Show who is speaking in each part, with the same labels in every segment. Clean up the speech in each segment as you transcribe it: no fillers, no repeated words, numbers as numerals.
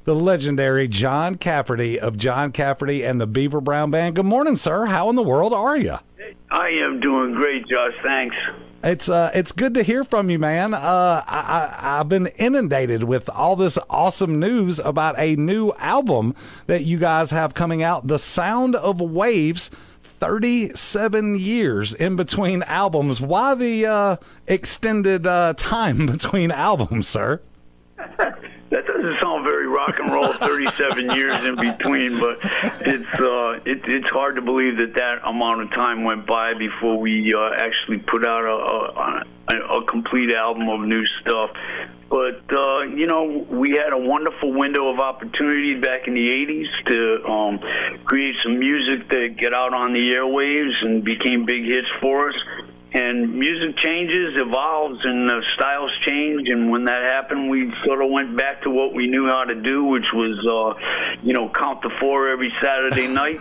Speaker 1: The legendary John Cafferty of John Cafferty and the Beaver Brown Band. Good morning, sir. How in the world are you?
Speaker 2: I am doing great, Josh. Thanks.
Speaker 1: It's good to hear from you, man. I've been inundated with all this awesome news about a new album that you guys have coming out, The Sound of Waves. 37 years in between albums. Why the extended time between albums, sir?
Speaker 2: That doesn't sound very rock and roll. 37 years in between, but it's hard to believe that amount of time went by before we actually put out a complete album of new stuff. But we had a wonderful window of opportunity back in the 80s to create some music that get out on the airwaves and became big hits for us. And music changes, evolves, and styles change. And when that happened, we sort of went back to what we knew how to do, which was, count to four every Saturday night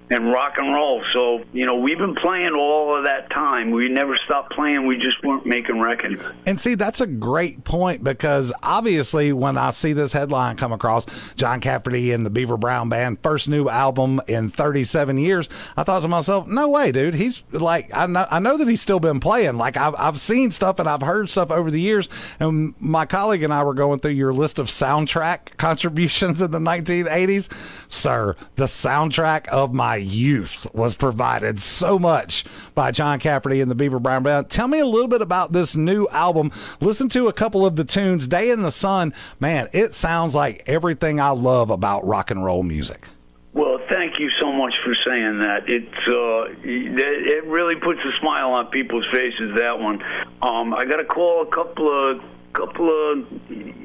Speaker 2: and rock and roll. So, we've been playing all of that time. We never stopped playing. We just weren't making records.
Speaker 1: And see, that's a great point, because obviously when I see this headline come across, John Cafferty and the Beaver Brown Band, first new album in 37 years, I thought to myself, no way, dude. He's like, I know that he's still been playing. Like, I've seen stuff and I've heard stuff over the years. And my colleague and I were going through your list of soundtrack contributions in the 1980s. Sir, the soundtrack of my youth was provided so much by John Cafferty and the Beaver Brown Band. Tell me a little bit about this new album. Listen to a couple of the tunes. Day in the Sun, man, it sounds like everything I love about rock and roll music.
Speaker 2: Well, thank you so much for saying that. It really puts a smile on people's faces, that one. I got a call a couple of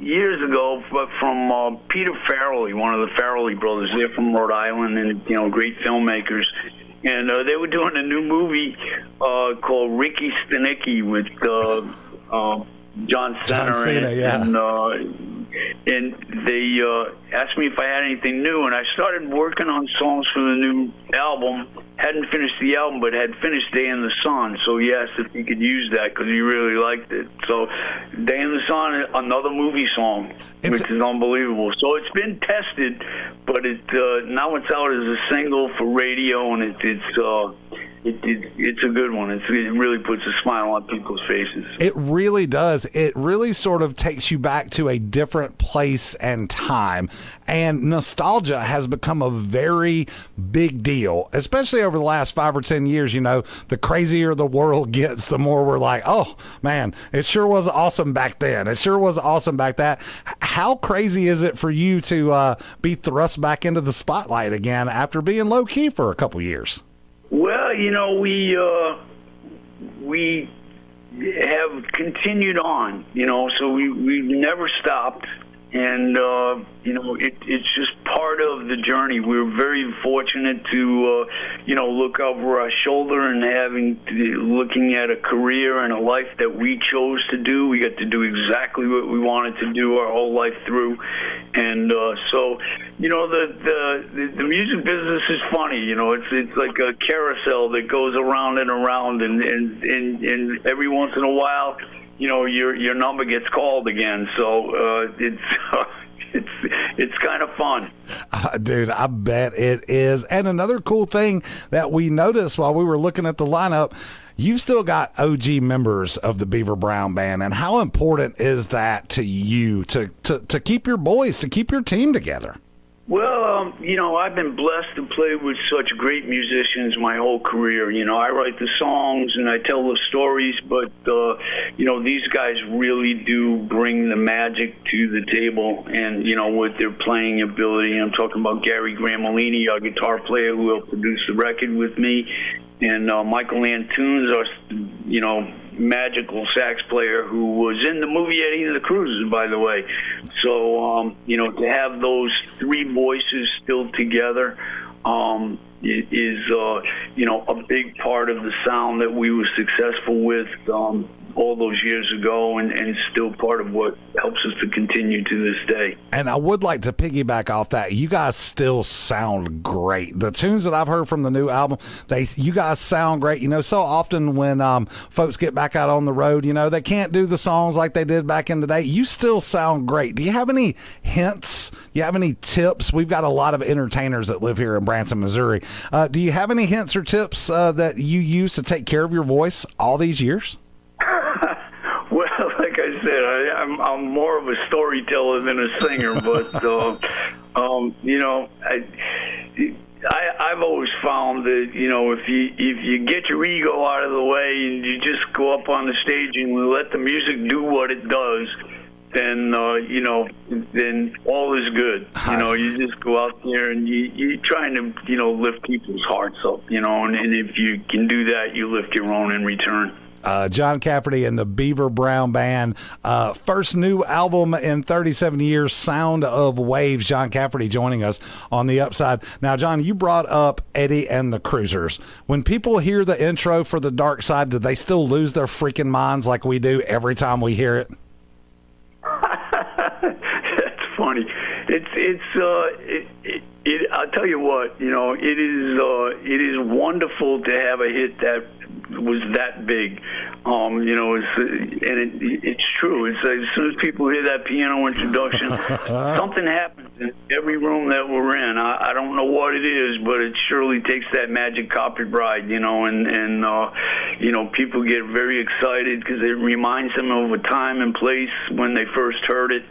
Speaker 2: years ago from Peter Farrelly, one of the Farrelly brothers. They're from Rhode Island and, great filmmakers. And they were doing a new movie called Ricky Stenicki with John Cena,
Speaker 1: yeah.
Speaker 2: And they asked me if I had anything new, and I started working on songs for the new album. Hadn't finished the album, but had finished Day in the Sun, so he asked if he could use that because he really liked it. So Day in the Sun, another movie song, which is unbelievable. So it's been tested, but now it's out as a single for radio, and it's a good one. It really puts a smile on people's faces.
Speaker 1: It really does. It really sort of takes you back to a different place and time. And nostalgia has become a very big deal, especially over the last 5 or 10 years. The crazier the world gets, the more we're like, oh, man, it sure was awesome back then. It sure was awesome back then. How crazy is it for you to be thrust back into the spotlight again after being low-key for a couple years?
Speaker 2: Well, we have continued on, so we've never stopped. And, it's just part of the journey. We're very fortunate to, look over our shoulder and looking at a career and a life that we chose to do. We got to do exactly what we wanted to do our whole life through. And so, the music business is funny. It's like a carousel that goes around and around, and every once in a while, your number gets called again. So it's kind of fun.
Speaker 1: Dude, I bet it is. And another cool thing that we noticed while we were looking at the lineup, you've still got OG members of the Beaver Brown Band. And how important is that to you to keep your boys, to keep your team together?
Speaker 2: Well, I've been blessed to play with such great musicians my whole career. I write the songs and I tell the stories, but, these guys really do bring the magic to the table and, with their playing ability. I'm talking about Gary Gramolini, our guitar player who helped produce the record with me, and Michael Antunes, our, magical sax player who was in the movie Eddie and the Cruisers, by the way. So, to have those three voices still together is, a big part of the sound that we were successful with all those years ago, and still part of what helps us to continue to this day.
Speaker 1: And I would like to piggyback off that. You guys still sound great. The tunes that I've heard from the new album, you guys sound great. You know, so often when folks get back out on the road, you know, they can't do the songs like they did back in the day. You still sound great. Do you have any hints? Do you have any tips? We've got a lot of entertainers that live here in Branson, Missouri. Do you have any hints or tips that you use to take care of your voice all these years?
Speaker 2: Well, like I said, I'm more of a storyteller than a singer, but you know, I've always found that, you know, if you get your ego out of the way and you just go up on the stage and let the music do what it does, then you know, then all is good. You know, you just go out there and you're trying to, you know, lift people's hearts up, you know, and if you can do that, you lift your own in return.
Speaker 1: John Cafferty and the Beaver Brown Band. First new album in 37 years, Sound of Waves. John Cafferty joining us on the upside. Now, John, you brought up Eddie and the Cruisers. When people hear the intro for The Dark Side, do they still lose their freaking minds like we do every time we hear it?
Speaker 2: That's funny. I'll tell you what, you know, it is wonderful to have a hit that was that big. You know, it's true. It's as soon as people hear that piano introduction, something happens in every room that we're in. I don't know what it is, but it surely takes that magic carpet ride, you know, and you know, people get very excited because it reminds them of a time and place when they first heard it,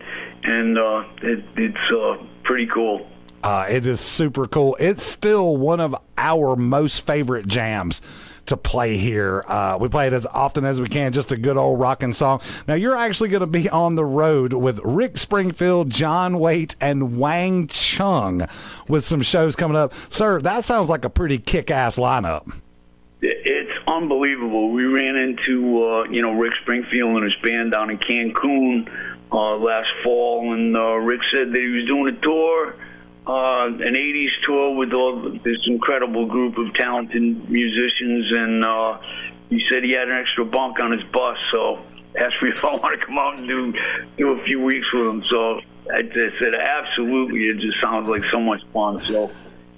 Speaker 2: and it's pretty cool.
Speaker 1: It is super cool. It's still one of our most favorite jams to play here. We play it as often as we can, just a good old rockin' song. Now, you're actually going to be on the road with Rick Springfield, John Waite, and Wang Chung with some shows coming up. Sir, that sounds like a pretty kick-ass lineup.
Speaker 2: It's unbelievable. We ran into, you know, Rick Springfield and his band down in Cancun last fall, and Rick said that he was doing a tour, an 80s tour with this incredible group of talented musicians, and he said he had an extra bunk on his bus, so asked me if I want to come out and do a few weeks with him. So I just said, absolutely. It just sounds like so much fun. So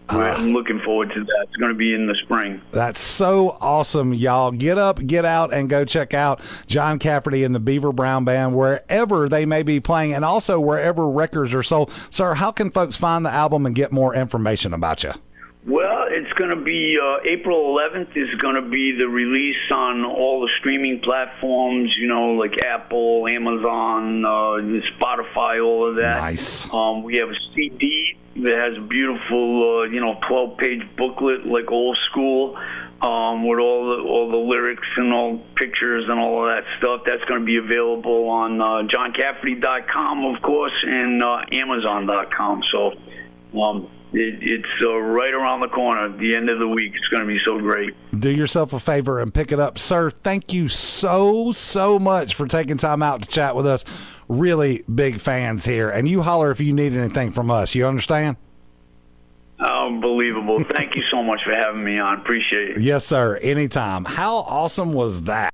Speaker 2: I'm looking forward to that. It's going to be in the spring.
Speaker 1: That's so awesome, y'all. Get up, get out, and go check out John Cafferty and the Beaver Brown Band wherever they may be playing, and also wherever records are sold. Sir, how can folks find the album and get more information about you?
Speaker 2: Well, it's going to be April 11th is going to be the release on all the streaming platforms, you know, like Apple, Amazon, Spotify, all of that.
Speaker 1: Nice.
Speaker 2: We have a CD that has a beautiful, you know, 12-page booklet, like old school, with all the lyrics and all pictures and all of that stuff. That's going to be available on johncafferty.com, of course, and Amazon.com. So, it's right around the corner. At the end of the week, it's going to be so great.
Speaker 1: Do yourself a favor and pick it up. Sir, thank you so much for taking time out to chat with us. Really big fans here. And you holler if you need anything from us. You understand?
Speaker 2: Unbelievable. Thank you so much for having me on. Appreciate it.
Speaker 1: Yes, sir. Anytime. How awesome was that?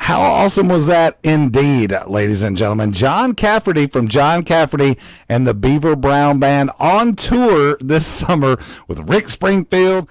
Speaker 1: How awesome was that indeed, ladies and gentlemen? John Cafferty from John Cafferty and the Beaver Brown Band on tour this summer with Rick Springfield